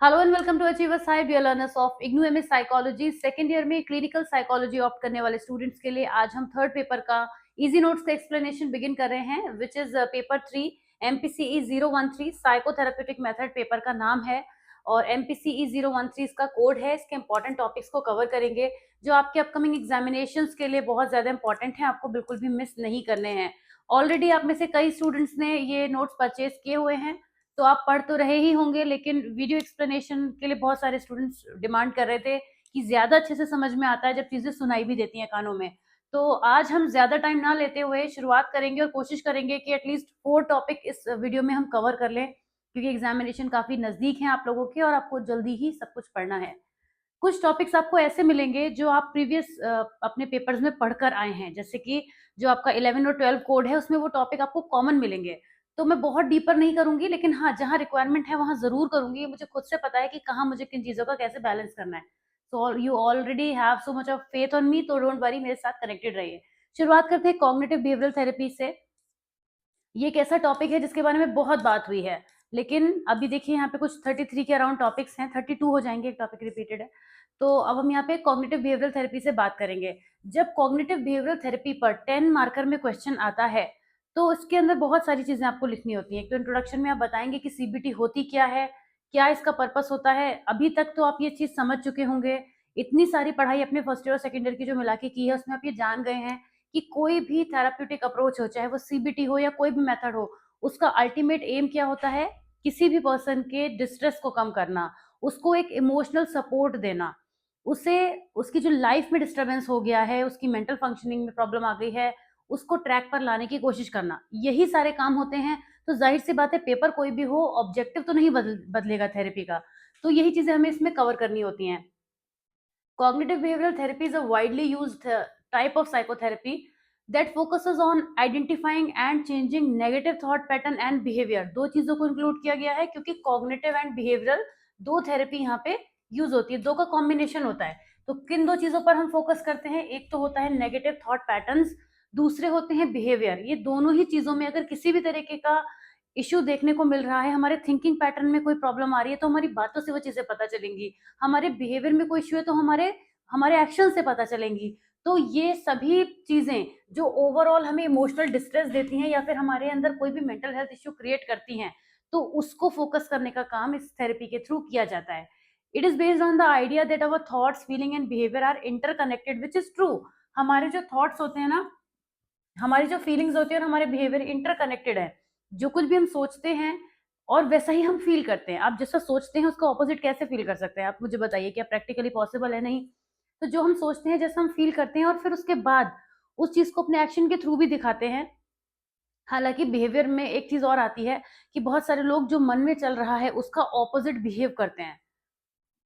Hello and welcome to achievers hi dear learners of IGNOU MS psychology. Second year में clinical psychology opt करने वाले students के लिए आज हम थर्ड पेपर का इजी नोट्स का एक्सप्लेनेशन बिगिन कर रहे हैं, which is paper 3 MPCE 013 psychotherapeutic method paper का नाम है और एमपीसीई 013 इसका कोड है। इसके इंपॉर्टेंट टॉपिक्स को कवर करेंगे जो आपके अपकमिंग एग्जामिनेशंस के लिए बहुत ज्यादा इंपॉर्टेंट है, आपको बिल्कुल भी मिस नहीं करने हैं। ऑलरेडी आप में से कई स्टूडेंट्स ने ये नोट्स परचेज किए हुए हैं, तो आप पढ़ तो रहे ही होंगे, लेकिन वीडियो एक्सप्लेनेशन के लिए बहुत सारे स्टूडेंट्स डिमांड कर रहे थे कि ज्यादा अच्छे से समझ में आता है जब चीजें सुनाई भी देती हैं कानों में। तो आज हम ज्यादा टाइम ना लेते हुए शुरुआत करेंगे और कोशिश करेंगे कि एटलीस्ट 4 टॉपिक इस वीडियो में हम कवर कर लें, क्योंकि एग्जामिनेशन काफी नजदीक है आप लोगों के और आपको जल्दी ही सब कुछ पढ़ना है। कुछ टॉपिक्स आपको ऐसे मिलेंगे जो आप प्रीवियस अपने पेपर्स में पढ़कर आए हैं, जैसे कि जो आपका 11 और 12 कोड है उसमें वो टॉपिक आपको कॉमन मिलेंगे। तो मैं बहुत डीपर नहीं करूंगी, लेकिन हाँ, जहाँ रिक्वायरमेंट है वहां जरूर करूंगी। मुझे खुद से पता है कि कहाँ मुझे किन चीजों का कैसे बैलेंस करना है। So you already have so much of faith on me, तो डोंट वरी, मेरे साथ कनेक्टेड रहिए। शुरुआत करते हैं कॉग्निटिव बिहेवियरल थेरेपी से। ये एक ऐसा टॉपिक है जिसके बारे में बहुत बात हुई है, लेकिन अभी देखिए यहाँ पे कुछ 33 के अराउंड टॉपिक्स हैं, 32 हो जाएंगे, एक टॉपिक रिपीटेड है। तो अब हम यहाँ पे कॉग्निटिव बिहेवियरल थेरेपी से बात करेंगे। जब कॉग्निटिव बिहेवियरल थेरेपी पर 10 मार्कर में क्वेश्चन आता है तो इसके अंदर बहुत सारी चीजें आपको लिखनी होती हैं। एक तो इंट्रोडक्शन में आप बताएंगे कि सीबीटी होती क्या है, क्या इसका पर्पस होता है। अभी तक तो आप ये चीज समझ चुके होंगे, इतनी सारी पढ़ाई अपने फर्स्ट ईयर और सेकेंड ईयर की जो मिला के की है उसमें आप ये जान गए हैं कि कोई भी थेराप्यूटिक अप्रोच हो, चाहे वो सीबीटी हो या कोई भी मेथड हो, उसका अल्टीमेट एम क्या होता है? किसी भी पर्सन के डिस्ट्रेस को कम करना, उसको एक इमोशनल सपोर्ट देना, उसे उसकी जो लाइफ में डिस्टरबेंस हो गया है, उसकी मेंटल फंक्शनिंग में प्रॉब्लम आ गई है, उसको ट्रैक पर लाने की कोशिश करना, यही सारे काम होते हैं। तो जाहिर सी बात है, पेपर कोई भी हो, ऑब्जेक्टिव तो नहीं बदलेगा थेरेपी का। तो यही चीजें हमें इसमें कवर करनी होती हैं। Cognitive behavioral therapy is a widely used type of psychotherapy that focuses on identifying and changing negative thought pattern and behavior। दो चीजों को इंक्लूड किया गया है क्योंकि कॉग्निटिव एंड बिहेवियरल दो थेरेपी यहाँ पे यूज होती है, दो का कॉम्बिनेशन होता है। तो किन दो चीजों पर हम फोकस करते हैं? एक तो होता है नेगेटिव थॉट पैटर्न्स, दूसरे होते हैं बिहेवियर। ये दोनों ही चीजों में अगर किसी भी तरीके का इश्यू देखने को मिल रहा है, हमारे थिंकिंग पैटर्न में कोई प्रॉब्लम आ रही है, तो हमारी बातों से वो चीजें पता चलेंगी। हमारे बिहेवियर में कोई इश्यू है तो हमारे हमारे एक्शन से पता चलेंगी। तो ये सभी चीजें जो ओवरऑल हमें इमोशनल डिस्ट्रेस देती हैं या फिर हमारे अंदर कोई भी मेंटल हेल्थ इश्यू क्रिएट करती हैं, तो उसको फोकस करने का काम इस थेरेपी के थ्रू किया जाता है। It is based on the idea that our thoughts, feeling and behaviour are interconnected, which is true. हमारे जो थॉट्स होते हैं ना, हमारी जो फीलिंग्स होती है और हमारे बिहेवियर इंटरकनेक्टेड है। जो कुछ भी हम सोचते हैं और वैसा ही हम फील करते हैं। आप जैसा सोचते हैं उसका ऑपोजिट कैसे फील कर सकते हैं? आप मुझे बताइए, क्या प्रैक्टिकली पॉसिबल है? नहीं। तो जो हम सोचते हैं, जैसा हम फील करते हैं और फिर उसके बाद उस चीज को अपने एक्शन के थ्रू भी दिखाते हैं। हालांकि बिहेवियर में एक चीज और आती है कि बहुत सारे लोग जो मन में चल रहा है उसका ऑपोजिट बिहेव करते हैं।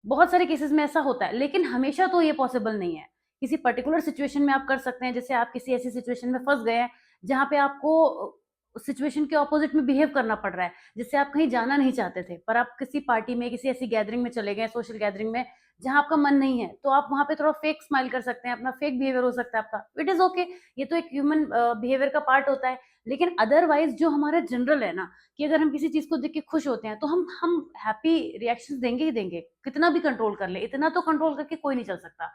बहुत सारे केसेस में ऐसा होता है, लेकिन हमेशा तो ये पॉसिबल नहीं है। किसी पर्टिकुलर सिचुएशन में आप कर सकते हैं, जैसे आप किसी ऐसी सिचुएशन में फंस गए हैं जहां पे आपको सिचुएशन के ऑपोजिट में बिहेव करना पड़ रहा है, जिससे आप कहीं जाना नहीं चाहते थे, पर आप किसी पार्टी में, किसी ऐसी गैदरिंग में चले गए, सोशल गैदरिंग में जहां आपका मन नहीं है, तो आप वहां पे थोड़ा फेक स्माइल कर सकते हैं, अपना फेक बिहेवियर हो सकता है आपका। इट इज ओके, ये तो एक ह्यूमन बिहेवियर का पार्ट होता है। लेकिन अदरवाइज जो हमारा जनरल है ना, कि अगर हम किसी चीज को देख के खुश होते हैं तो हम हैप्पी रिएक्शंस देंगे ही देंगे, कितना भी कंट्रोल कर ले। इतना तो कंट्रोल करके कोई नहीं चल सकता।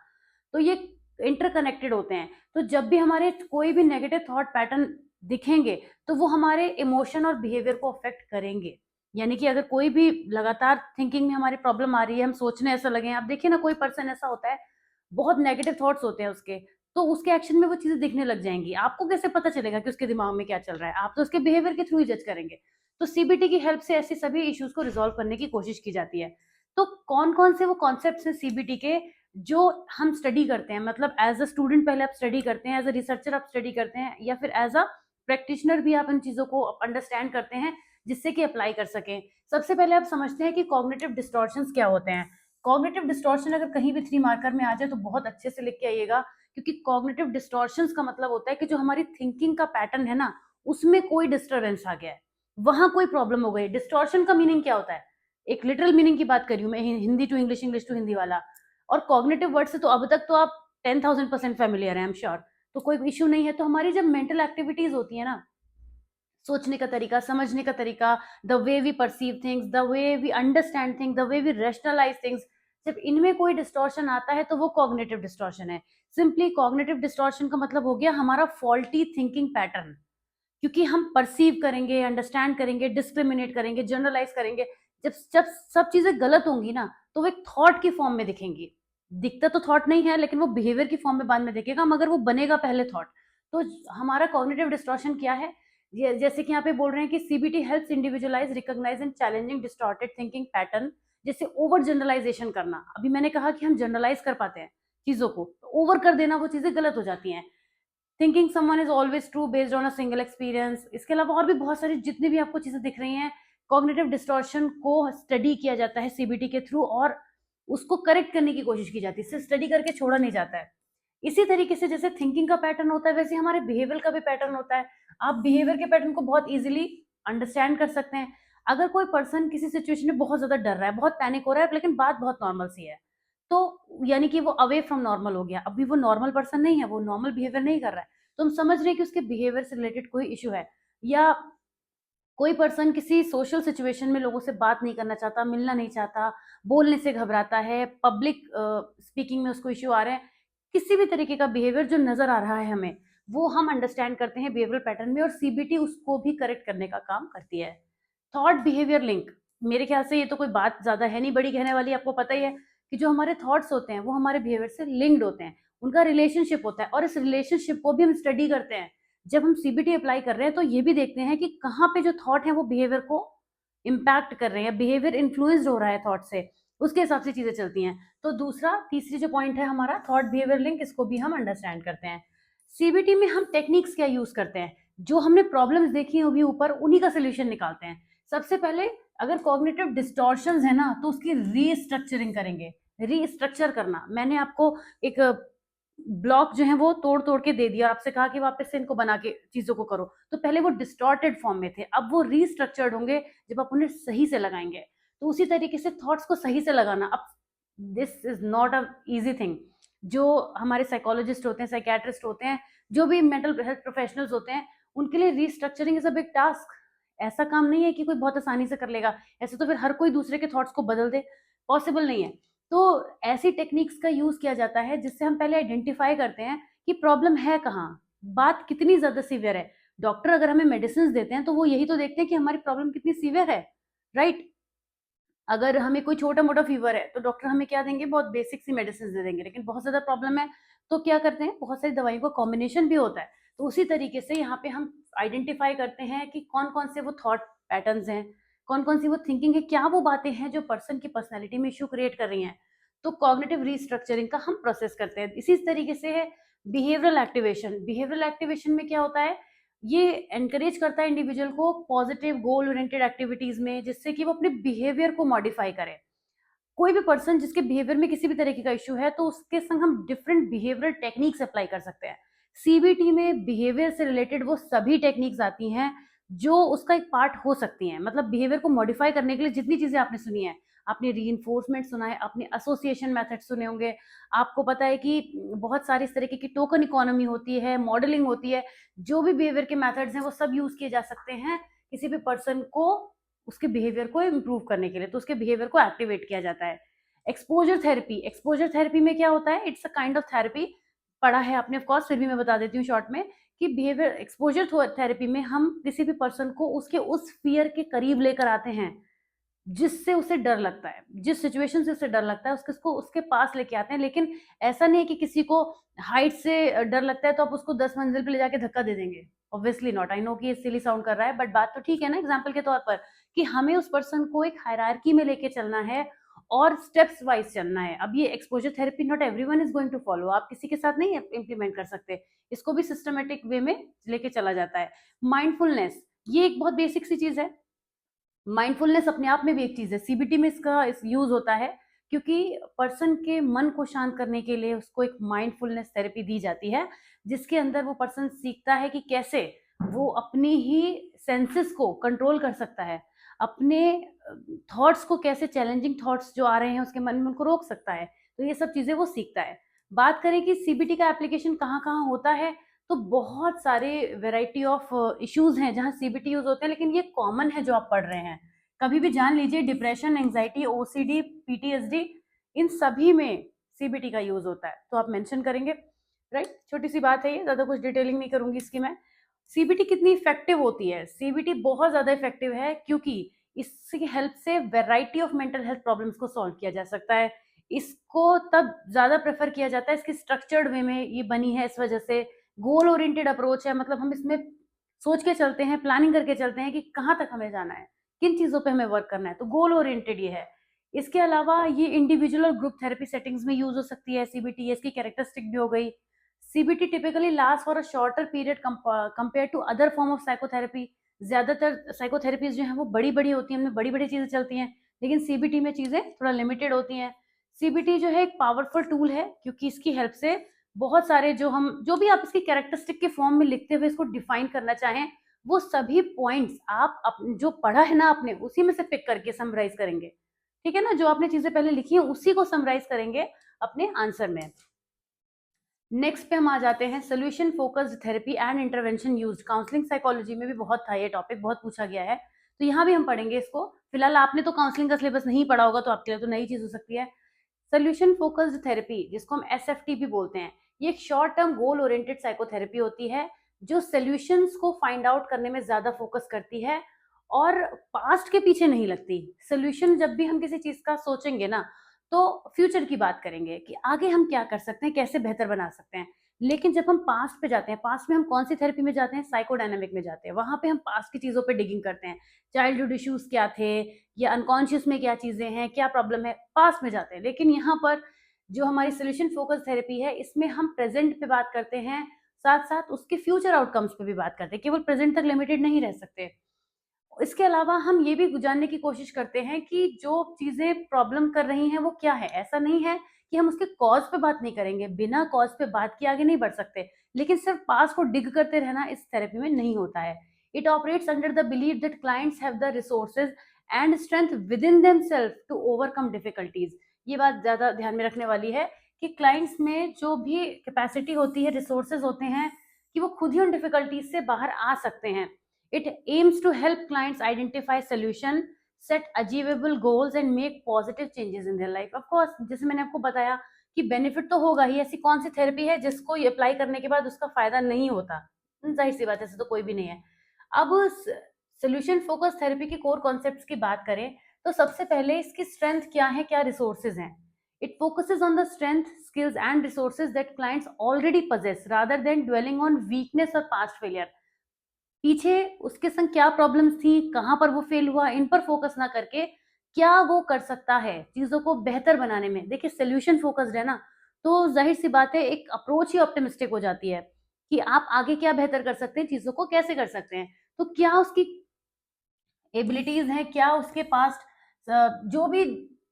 तो ये इंटरकनेक्टेड होते हैं। तो जब भी हमारे कोई भी नेगेटिव थॉट पैटर्न दिखेंगे तो वो हमारे इमोशन और बिहेवियर को अफेक्ट करेंगे। यानी कि अगर कोई भी लगातार थिंकिंग में हमारी प्रॉब्लम आ रही है, हम सोचने ऐसा लगे, आप देखिए ना, कोई पर्सन ऐसा होता है, बहुत नेगेटिव थॉट्स होते हैं उसके, तो उसके एक्शन में वो चीजें दिखने लग जाएंगी। आपको कैसे पता चलेगा कि उसके दिमाग में क्या चल रहा है? आप तो उसके बिहेवियर के थ्रू ही जज करेंगे। तो सीबीटी की हेल्प से ऐसे सभी इश्यूज को रिजॉल्व करने की कोशिश की जाती है। तो कौन कौन से वो कॉन्सेप्ट्स हैं सीबीटी के जो हम स्टडी करते हैं, मतलब एज अ स्टूडेंट पहले आप स्टडी करते हैं, एज अ रिसर्चर आप स्टडी करते हैं, या फिर एज अ प्रैक्टिशनर भी आप इन चीजों को अंडरस्टैंड करते हैं जिससे कि अप्लाई कर सकें। सबसे पहले आप समझते हैं कि कॉग्निटिव डिस्टॉर्शंस क्या होते हैं। कॉग्निटिव डिस्टॉर्शन अगर कहीं भी 3 मार्कर में आ जाए तो बहुत अच्छे से लिख के आइएगा, क्योंकि कॉग्निटिव डिस्टॉर्शंस का मतलब होता है कि जो हमारी थिंकिंग का पैटर्न है ना, उसमें कोई डिस्टरबेंस आ गया है, वहां कोई प्रॉब्लम हो गई। डिस्टॉर्शन का मीनिंग क्या होता है? एक लिटरल मीनिंग की बात कर रही हूँ मैं, Hindi to English, English to Hindi वाला। और कॉग्निटिव वर्ड से तो अब तक तो आप 10,000% फेमिलियर है, आई एम श्योर। तो कोई इश्यू नहीं है। तो हमारी जब मेंटल एक्टिविटीज होती है ना, सोचने का तरीका, समझने का तरीका, the way we perceive things, the way we understand things, the way we rationalise things, जब इनमें कोई डिस्टॉर्शन आता है तो वो कॉग्निटिव डिस्टॉर्शन है। सिंपली कॉग्निटिव डिस्टॉर्शन का मतलब हो गया हमारा फॉल्टी थिंकिंग पैटर्न। क्योंकि हम परसीव करेंगे, अंडरस्टैंड करेंगे, डिस्क्रिमिनेट करेंगे, जनरलाइज़ करेंगे। जब जब सब चीज़ें गलत होंगी ना, तो वो एक थॉट की फॉर्म में दिखेंगी। दिखता तो थॉट नहीं है, लेकिन वो बिहेवियर की फॉर्म में बाद में दिखेगा, मगर वो बनेगा पहले थॉट। तो हमारा कॉग्निटिव डिस्टॉर्शन क्या है? ये जैसे कि यहाँ पे बोल रहे हैं कि CBT helps individualise, recognise and challenging distorted thinking pattern. जैसे ओवर जनरलाइज़ेशन करना। अभी मैंने कहा कि हम जनरलाइज़ कर पाते हैं चीज़ों को, ओवर कर देना वो चीज़ें गलत हो जाती हैं। Thinking someone is always true based on a single experience. इसके अलावा और भी बहुत सारी जितनी भी आपको चीजें दिख रही हैं, कॉग्निटिव डिस्टॉर्शन को स्टडी किया जाता है सीबीटी के थ्रू, और उसको करेक्ट करने की कोशिश की जाती है, सिर्फ स्टडी करके छोड़ा नहीं जाता है। इसी तरीके से जैसे थिंकिंग का पैटर्न होता है, वैसे हमारे बिहेवियर का भी पैटर्न होता है। आप बिहेवियर के पैटर्न को बहुत इजीली अंडरस्टैंड कर सकते हैं। अगर कोई पर्सन किसी सिचुएशन में बहुत ज्यादा डर रहा है, बहुत पैनिक हो रहा है, लेकिन बात बहुत नॉर्मल सी है, तो यानी कि वो अवे फ्रॉम नॉर्मल हो गया। अभी वो नॉर्मल पर्सन नहीं है, वो नॉर्मल बिहेवियर नहीं कर रहा है, तो हम समझ रहे हैं कि उसके बिहेवियर से रिलेटेड कोई इश्यू है। या कोई पर्सन किसी सोशल सिचुएशन में लोगों से बात नहीं करना चाहता, मिलना नहीं चाहता, बोलने से घबराता है, पब्लिक स्पीकिंग में उसको इश्यू आ रहे हैं, किसी भी तरीके का बिहेवियर जो नज़र आ रहा है हमें, वो हम अंडरस्टैंड करते हैं बिहेवियरल पैटर्न में, और सीबीटी उसको भी करेक्ट करने का काम करती है। थॉट बिहेवियर लिंक, मेरे ख्याल से ये तो कोई बात ज़्यादा है नहीं बड़ी कहने वाली, आपको पता ही है कि जो हमारे थॉट्स होते हैं, वो हमारे बिहेवियर से लिंक्ड होते हैं, उनका रिलेशनशिप होता है, और इस रिलेशनशिप को भी हम स्टडी करते हैं। जब हम सीबीटी अप्लाई कर रहे हैं तो ये भी देखते हैं कि कहाँ पे जो थॉट है वो बिहेवियर को इम्पैक्ट कर रहे हैं, बिहेवियर इन्फ्लुएंस्ड हो रहा है थॉट से, उसके हिसाब से चीजें चलती हैं। तो दूसरा तीसरी जो पॉइंट है हमारा थॉट बिहेवियर लिंक, इसको भी हम अंडरस्टैंड करते हैं। सीबीटी में हम टेक्निक्स क्या यूज करते हैं, जो हमने प्रॉब्लम्स देखी हैं अभी ऊपर, उन्हीं का सोल्यूशन निकालते हैं। सबसे पहले अगर कॉग्निटिव डिस्टॉर्शंस है ना, तो उसकी रीस्ट्रक्चरिंग करेंगे। रीस्ट्रक्चर करना, मैंने आपको एक ब्लॉक जो है वो तोड़ तोड़ के दे दिया, आपसे कहा कि वापस से इनको बना के चीजों को करो, तो पहले वो डिस्टॉर्टेड फॉर्म में थे, अब वो रीस्ट्रक्चर्ड होंगे जब आप उन्हें सही से लगाएंगे। तो उसी तरीके से थॉट्स को सही से लगाना, अब this is not a easy thing. जो हमारे साइकोलॉजिस्ट होते हैं, साइकेट्रिस्ट होते हैं, जो भी मेंटल हेल्थ प्रोफेशनल्स होते हैं, उनके लिए restructuring is a big task. ऐसा काम नहीं है कि कोई बहुत आसानी से कर लेगा, ऐसे तो फिर हर कोई दूसरे के थॉट्स को बदल दे, पॉसिबल नहीं है। तो ऐसी टेक्निक्स का यूज किया जाता है जिससे हम पहले आइडेंटिफाई करते हैं कि प्रॉब्लम है कहाँ, बात कितनी ज्यादा सीवियर है। डॉक्टर अगर हमें मेडिसिन देते हैं तो वो यही तो देखते हैं कि हमारी प्रॉब्लम कितनी सीवियर है, राइट। अगर हमें कोई छोटा मोटा फीवर है तो डॉक्टर हमें क्या देंगे, बहुत बेसिक सी मेडिसिन दे देंगे, लेकिन बहुत ज्यादा प्रॉब्लम है तो क्या करते हैं, बहुत सारी दवाइयों का कॉम्बिनेशन भी होता है। तो उसी तरीके से यहाँ पे हम आइडेंटिफाई करते हैं कि कौन कौन से वो थॉट पैटर्न्स हैं, कौन कौन सी वो थिंकिंग है, क्या वो बातें हैं जो पर्सन की पर्सनैलिटी में इशू क्रिएट कर रही हैं। तो कॉग्निटिव रीस्ट्रक्चरिंग का हम प्रोसेस करते हैं। इसी तरीके से है बिहेवियरल एक्टिवेशन। बिहेवियरल एक्टिवेशन में क्या होता है, ये एनकरेज करता है इंडिविजुअल को पॉजिटिव गोल ओरिएंटेड एक्टिविटीज में, जिससे कि वो अपने बिहेवियर को मॉडिफाई करे। कोई भी पर्सन जिसके बिहेवियर में किसी भी तरीके का इश्यू है, तो उसके संग हम डिफरेंट बिहेवियरल टेक्निक्स अप्लाई कर सकते हैं। सीबीटी में बिहेवियर से रिलेटेड वो सभी टेक्निक्स आती हैं जो उसका एक पार्ट हो सकती हैं। मतलब बिहेवियर को मॉडिफाई करने के लिए जितनी चीजें आपने सुनी है, आपने रीइंफोर्समेंट सुना है, आपने एसोसिएशन मेथड सुने होंगे, आपको पता है कि बहुत सारी इस तरीके की टोकन इकोनॉमी होती है, मॉडलिंग होती है, जो भी बिहेवियर के मेथड्स हैं वो सब यूज किए जा सकते हैं किसी भी पर्सन को उसके बिहेवियर को इम्प्रूव करने के लिए। तो उसके बिहेवियर को एक्टिवेट किया जाता है। एक्सपोजर थेरेपी, एक्सपोजर थेरेपी में क्या होता है, it's a kind of therapy, पढ़ा है आपने ऑफ कोर्स, फिर भी मैं बता देती हूँ शॉर्ट में कि बिहेवियर एक्सपोजर थेरेपी में हम किसी भी पर्सन को उसके उस फियर के करीब लेकर आते हैं जिससे उसे डर लगता है, जिस सिचुएशन से उसे डर लगता है, उसको उसके पास लेके आते हैं। लेकिन ऐसा नहीं है कि किसी को हाइट से डर लगता है तो आप उसको 10 मंजिल पे ले जाके धक्का दे देंगे, ऑब्वियसली नॉट। आई नो कि ये सिली साउंड कर रहा है, बट बात तो ठीक है ना, एग्जाम्पल के तौर पर, कि हमें उस पर्सन को एक हायरार्की में लेके चलना है और स्टेप्स वाइज चलना है। अब ये exposure therapy not everyone is going to follow, आप किसी के साथ नहीं इम्प्लीमेंट कर सकते, इसको भी सिस्टमेटिक वे में लेके चला जाता है। माइंडफुलनेस, ये एक बहुत बेसिक सी चीज है। माइंडफुलनेस अपने आप में भी एक चीज है, सीबीटी में इसका यूज होता है, क्योंकि पर्सन के मन को शांत करने के लिए उसको एक माइंडफुलनेस थेरेपी दी जाती है, जिसके अंदर वो पर्सन सीखता है कि कैसे वो अपनी ही सेंसेस को कंट्रोल कर सकता है, अपने थॉट्स को कैसे, चैलेंजिंग थॉट्स जो आ रहे हैं उसके मन में, उनको रोक सकता है। तो ये सब चीजें वो सीखता है। बात करें कि सीबीटी का एप्लीकेशन कहाँ कहाँ होता है, तो बहुत सारे वैरायटी ऑफ इश्यूज हैं जहाँ सीबीटी यूज होते हैं, लेकिन ये कॉमन है जो आप पढ़ रहे हैं। कभी भी जान लीजिए, डिप्रेशन, एंजाइटी, ओसीडी, पीटीएसडी, इन सभी में सीबीटी का यूज होता है, तो आप मेंशन करेंगे, राइट। छोटी सी बात है ये, ज्यादा कुछ डिटेलिंग नहीं करूंगी इसकी मैं। सीबीटी कितनी इफेक्टिव होती है? सीबीटी बहुत ज्यादा इफेक्टिव है, क्योंकि इसकी हेल्प से variety of mental health problems को सॉल्व किया जा सकता है। इसको तब ज्यादा प्रेफर किया जाता है, इसकी स्ट्रक्चर्ड वे में ये बनी है, इस वजह से गोल ओरिएंटेड अप्रोच है। मतलब हम इसमें सोच के चलते हैं, प्लानिंग करके चलते हैं कि कहाँ तक हमें जाना है, किन चीजों पे हमें वर्क करना है, तो गोल ओरिएंटेड ये है। इसके अलावा ये इंडिविजुअल और ग्रुप थेरेपी सेटिंग्स में यूज हो सकती है सीबीटी, इसकी कैरेक्टरिस्टिक भी हो गई। CBT typically last for a shorter period compare to other form of psychotherapy. ज्यादातर साइकोथेरेपीज जो है वो बड़ी बड़ी होती हैं, उनमें बड़ी बड़ी चीजें चलती हैं, लेकिन सीबीटी में चीजें थोड़ा लिमिटेड होती हैं। सीबीटी जो है एक पावरफुल टूल है, क्योंकि इसकी हेल्प से बहुत सारे जो भी आप इसकी कैरेक्टरिस्टिक के फॉर्म में लिखते हुए इसको डिफाइन करना चाहें, वो सभी पॉइंट्स आप जो पढ़ा है ना आपने, उसी में से पिक करके समराइज करेंगे। ठीक है ना, जो आपने चीजें पहले लिखी हैं उसी को समराइज करेंगे अपने आंसर में। नेक्स्ट पे हम आ जाते हैं, solution focused therapy and intervention used. Counselling psychology में भी बहुत था ये टॉपिक, बहुत पूछा गया है, तो यहाँ भी हम पढ़ेंगे इसको। फिलहाल आपने तो काउंसलिंग का सिलेबस नहीं पढ़ा होगा, तो आपके लिए तो नई चीज हो सकती है। सोल्यूशन फोकस्ड थेरेपी, जिसको हम एसएफटी भी बोलते हैं, ये एक short term goal oriented psychotherapy होती है, जो सोल्यूशंस को फाइंड आउट करने में ज्यादा फोकस करती है और पास्ट के पीछे नहीं लगती। सोल्यूशन जब भी हम किसी चीज का सोचेंगे ना, तो फ्यूचर की बात करेंगे कि आगे हम क्या कर सकते हैं, कैसे बेहतर बना सकते हैं। लेकिन जब हम पास्ट पे जाते हैं, पास्ट में हम कौन सी थेरेपी में जाते हैं? साइकोडायनामिक में जाते हैं। वहां पे हम पास्ट की चीजों पे डिगिंग करते हैं, चाइल्डहुड इश्यूज क्या थे, या अनकॉन्शियस में क्या चीजें हैं, क्या प्रॉब्लम है, पास्ट में जाते हैं। लेकिन यहाँ पर जो हमारी सोल्यूशन फोकस थेरेपी है, इसमें हम प्रेजेंट पे बात करते हैं, साथ साथ उसके फ्यूचर आउटकम्स पे भी बात करते हैं, केवल प्रेजेंट तक लिमिटेड नहीं रह सकते। इसके अलावा हम ये भी जानने की कोशिश करते हैं कि जो चीजें प्रॉब्लम कर रही हैं वो क्या है। ऐसा नहीं है कि हम उसके कॉज पे बात नहीं करेंगे, बिना कॉज पे बात किए आगे नहीं बढ़ सकते, लेकिन सिर्फ पास को डिग करते रहना इस थेरेपी में नहीं होता है। It operates under the believe that clients have the resources and strength within themselves to overcome difficulties. ये बात ज्यादा ध्यान में रखने वाली है कि क्लाइंट्स में जो भी कैपेसिटी होती है, रिसोर्सेज होते हैं, कि वो खुद ही उन डिफिकल्टीज से बाहर आ सकते हैं। It aims to help clients identify solution, set achievable goals and make positive changes in their life. Of course, जैसे मैंने आपको बताया कि बेनिफिट तो होगा ही। ऐसी कौन सी थेरेपी है जिसको ये अप्लाई करने के बाद उसका फायदा नहीं होता? जाहिर सी बात है, ऐसे तो कोई भी नहीं है। अब सोल्यूशन फोकस थेरेपी के कोर कॉन्सेप्ट्स की बात करें, तो सबसे पहले इसकी स्ट्रेंथ क्या है, क्या रिसोर्सेज हैं। It focuses on the strength, skills and resources that clients already possess rather than dwelling on weakness or past failure। पीछे उसके संग क्या प्रॉब्लम्स थी, कहाँ पर वो फेल हुआ, इन पर फोकस ना करके क्या वो कर सकता है चीजों को बेहतर बनाने में। देखिए, सोल्यूशन फोकस्ड है ना, तो जाहिर सी बात है एक अप्रोच ही ऑप्टिमिस्टिक हो जाती है कि आप आगे क्या बेहतर कर सकते हैं, चीजों को कैसे कर सकते हैं। तो क्या उसकी एबिलिटीज हैं, क्या उसके पास जो भी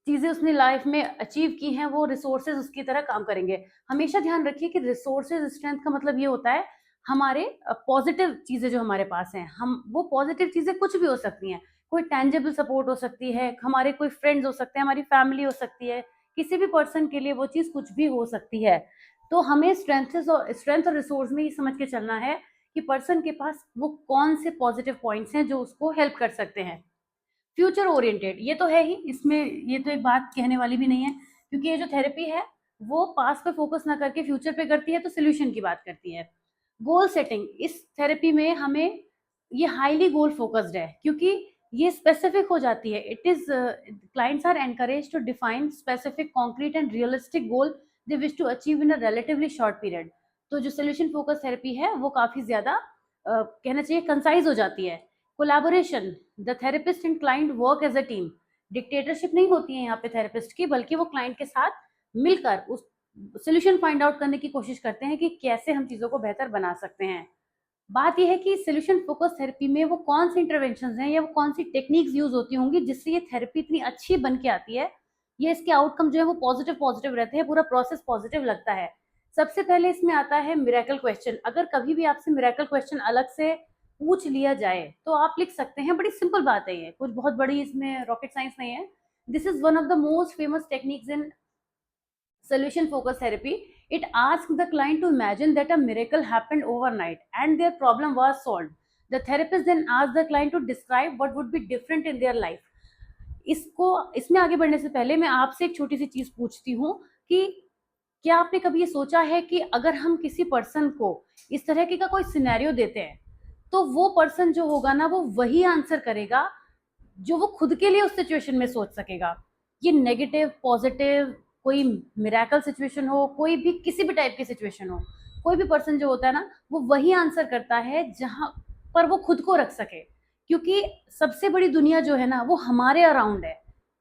चीजें उसने लाइफ में अचीव की हैं, वो रिसोर्सेज उसकी तरह काम करेंगे। हमेशा ध्यान रखिए कि रिसोर्सेज स्ट्रेंथ का मतलब ये होता है हमारे पॉजिटिव चीजें जो हमारे पास हैं। हम वो पॉजिटिव चीजें कुछ भी हो सकती हैं, कोई टेंजेबल सपोर्ट हो सकती है, हमारे कोई फ्रेंड्स हो सकते हैं, हमारी फैमिली हो सकती है, किसी भी पर्सन के लिए वो चीज कुछ भी हो सकती है। तो हमें स्ट्रेंथ और रिसोर्स में ये समझ के चलना है कि पर्सन के पास वो कौन से पॉजिटिव पॉइंट्स हैं जो उसको हेल्प कर सकते हैं। फ्यूचर ओरिएंटेड, ये तो है ही, इसमें ये तो एक बात कहने वाली भी नहीं है, क्योंकि ये जो थेरेपी है वो पास्ट पे फोकस ना करके फ्यूचर पे करती है, तो सोल्यूशन की बात करती है। गोल सेटिंग, इस थेरेपी में हमें ये हाईली गोल फोकस्ड है, क्योंकि ये स्पेसिफिक हो जाती है। It is clients are encourage to define specific concrete and realistic goal they wish to achieve in a relatively short period. तो जो सोल्यूशन फोकस थेरेपी है वो काफी ज्यादा कहना चाहिए कंसाइज हो जाती है। Collaboration, the therapist and client work as a team. Dictatorship नहीं होती है यहाँ पे थेरेपिस्ट की, बल्कि वो क्लाइंट के साथ मिलकर उस सोल्यूशन फाइंड आउट करने की कोशिश करते हैं कि कैसे हम चीजों को बेहतर बना सकते हैं। बात यह है कि सोल्यूशन फोकस थेरेपी में वो कौन सी इंटरवेंशंस हैं या वो कौन सी टेक्निक्स यूज होती होंगी जिससे ये थेरेपी इतनी अच्छी बन के आती है, ये इसके आउटकम जो है वो पॉजिटिव पॉजिटिव रहते हैं, पूरा प्रोसेस पॉजिटिव लगता है। सबसे पहले इसमें आता है मिरेकल क्वेश्चन। अगर कभी भी आपसे मिरेकल क्वेश्चन अलग से पूछ लिया जाए तो आप लिख सकते हैं, बड़ी सिंपल बात है, ये कुछ बहुत बड़ी इसमें रॉकेट साइंस नहीं है। This is one of the most famous techniques in solution focused therapy. It asks the client to imagine that a miracle happened overnight and their problem was solved. The therapist then asks the client to describe what would be different in their life. इसमें आगे बढ़ने से पहले मैं आपसे एक छोटी सी चीज पूछती हूँ कि क्या आपने कभी ये सोचा है कि अगर हम किसी पर्सन को इस तरह का कोई सिनेरियो देते हैं तो वो पर्सन जो होगा ना वो वही आंसर करेगा जो वो खुद के लिए उस सिचुएशन में सोच सकेगा। ये नेगेटिव पॉजिटिव कोई मिरेकल सिचुएशन हो, कोई भी किसी भी टाइप की सिचुएशन हो, कोई भी पर्सन जो होता है ना वो वही आंसर करता है जहां पर वो खुद को रख सके, क्योंकि सबसे बड़ी दुनिया जो है ना वो हमारे अराउंड है।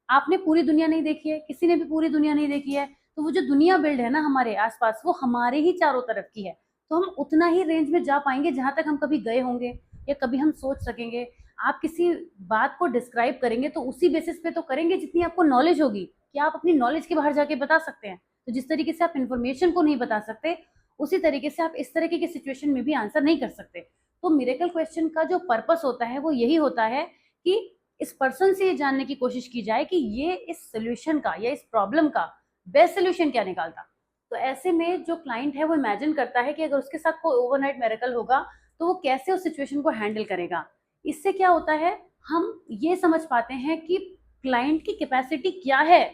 आपने पूरी दुनिया नहीं देखी है, किसी ने भी पूरी दुनिया नहीं देखी है, तो वो जो दुनिया बिल्ड है ना हमारे आसपास वो हमारे ही चारों तरफ की है। तो हम उतना ही रेंज में जा पाएंगे जहां तक हम कभी गए होंगे या कभी हम सोच सकेंगे। आप किसी बात को डिस्क्राइब करेंगे तो उसी बेसिस पे तो करेंगे जितनी आपको नॉलेज होगी। क्या आप अपनी नॉलेज के बाहर जाके बता सकते हैं? तो जिस तरीके से आप इन्फॉर्मेशन को नहीं बता सकते उसी तरीके से आप इस तरीके की सिचुएशन में भी आंसर नहीं कर सकते। तो मिरेकल क्वेश्चन का जो पर्पस होता है वो यही होता है कि इस पर्सन से ये जानने की कोशिश की जाए कि ये इस सोल्यूशन का या इस प्रॉब्लम का बेस्ट सोल्यूशन क्या निकालता। तो ऐसे में जो क्लाइंट है वो इमेजिन करता है कि अगर उसके साथ कोई ओवरनाइट मिरेकल होगा तो वो कैसे उस सिचुएशन को हैंडल करेगा। इससे क्या होता है, हम ये समझ पाते हैं कि क्लाइंट की कैपेसिटी क्या है,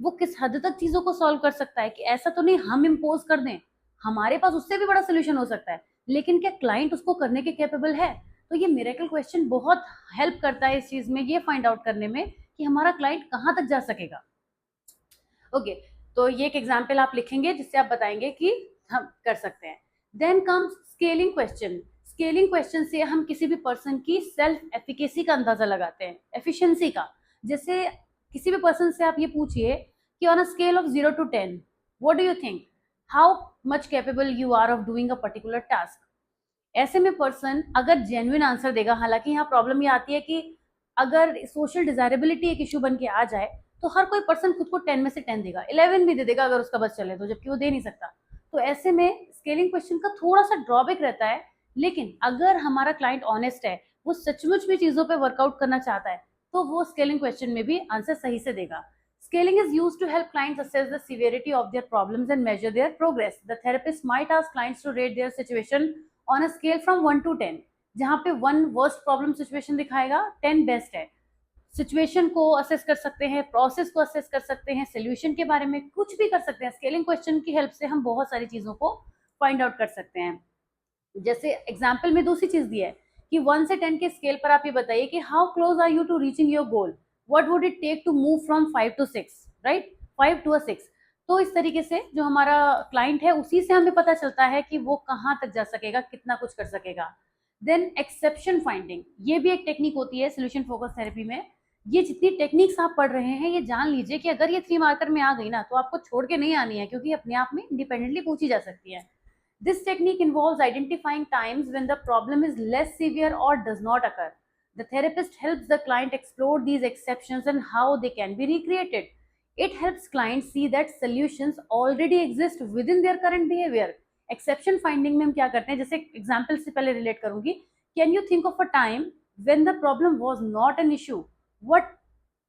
वो किस हद तक चीजों को सॉल्व कर सकता है। कि ऐसा तो नहीं हम इम्पोज कर दें, हमारे पास उससे भी बड़ा सोल्यूशन हो सकता है, लेकिन क्या क्लाइंट उसको करने के कैपेबल है। तो ये मिरेकल क्वेश्चन बहुत हेल्प करता है इस चीज में, ये फाइंड आउट करने में कि हमारा क्लाइंट कहाँ तक जा सकेगा। ओके, तो ये एक एग्जाम्पल आप लिखेंगे जिससे आप बताएंगे कि हम कर सकते हैं। Then comes scaling question. Scaling question से हम किसी भी पर्सन की सेल्फ एफिकेसी का अंदाजा लगाते हैं, एफिशिएंसी का। जैसे किसी भी पर्सन से आप ये पूछिए कि on a scale of 0 to 10 what do you think how much capable you are of doing a particular task. ऐसे में पर्सन अगर जेन्युइन आंसर देगा, हालांकि यहाँ प्रॉब्लम ये आती है कि अगर सोशल डिजायरेबिलिटी एक इशू बन के आ जाए तो हर कोई पर्सन खुद को 10 में से 10 देगा, 11 भी दे देगा अगर उसका बस चले तो, जबकि वो दे नहीं सकता। तो ऐसे में स्केलिंग क्वेश्चन का थोड़ा सा ड्रॉबैक रहता है, लेकिन अगर हमारा क्लाइंट ऑनेस्ट है, वो सचमुच में चीजों पे वर्कआउट करना चाहता है, तो वो स्केलिंग क्वेश्चन में भी आंसर सही से देगा। Scaling is used to help clients assess the severity of their problems and measure their progress. The therapist might ask clients to rate their situation on a scale from 1 to 10, जहाँ पे 1 worst problem situation दिखाएगा, 10 best है। Situation को assess कर सकते हैं, process को assess कर सकते हैं, सोल्यूशन के बारे में कुछ भी कर सकते हैं। स्केलिंग क्वेश्चन की हेल्प से हम बहुत सारी चीजों को फाइंड आउट कर सकते हैं। जैसे एग्जाम्पल में दूसरी चीज दी है कि 1 से 10 के स्केल पर आप ये बताइए कि how close are you to reaching your goal, what would it take to move from 5 to 6, right, 5 to 6। तो इस तरीके से जो हमारा क्लाइंट है उसी से हमें पता चलता है कि वो कहाँ तक जा सकेगा, कितना कुछ कर सकेगा। देन एक्सेप्शन फाइंडिंग, ये भी एक टेक्निक होती है सोल्यूशन फोकस थेरेपी में। ये जितनी टेक्निक्स आप पढ़ रहे हैं ये जान लीजिए कि अगर ये 3 मार्कर में आ गई ना तो आपको छोड़ के नहीं आनी है, क्योंकि अपने आप में इंडिपेंडेंटली पूछी जा सकती है। This technique involves identifying times when the problem is less severe or does not occur. The therapist helps the client explore these exceptions and how they can be recreated. It helps clients see that solutions already exist within their current behavior. Exception finding में हम क्या करते हैं, जैसे example से पहले relate करूंगी। Can you think of a time when the problem was not an issue? What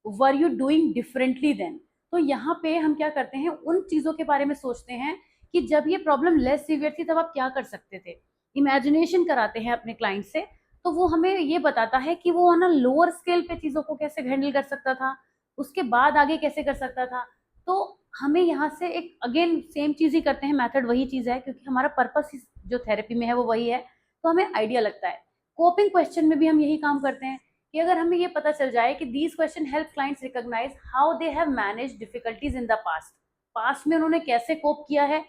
were you doing differently then? तो यहाँ पे हम क्या करते हैं, उन चीजों के बारे में सोचते हैं कि जब ये प्रॉब्लम लेस सीवियर थी तब आप क्या कर सकते थे। इमेजिनेशन कराते हैं अपने क्लाइंट से, तो वो हमें ये बताता है कि वो ऑन अ लोअर स्केल पे चीजों को कैसे हैंडल कर सकता था, उसके बाद आगे कैसे कर सकता था। तो हमें यहाँ से एक अगेन सेम चीज ही करते हैं, मेथड वही चीज है, क्योंकि हमारा पर्पस जो थेरेपी में है वो वही है, तो हमें आइडिया लगता है। कोपिंग क्वेश्चन में भी हम यही काम करते हैं कि अगर हमें ये पता चल जाए कि these questions help clients recognise how they have manage difficulties in the past में उन्होंने कैसे कोप किया है,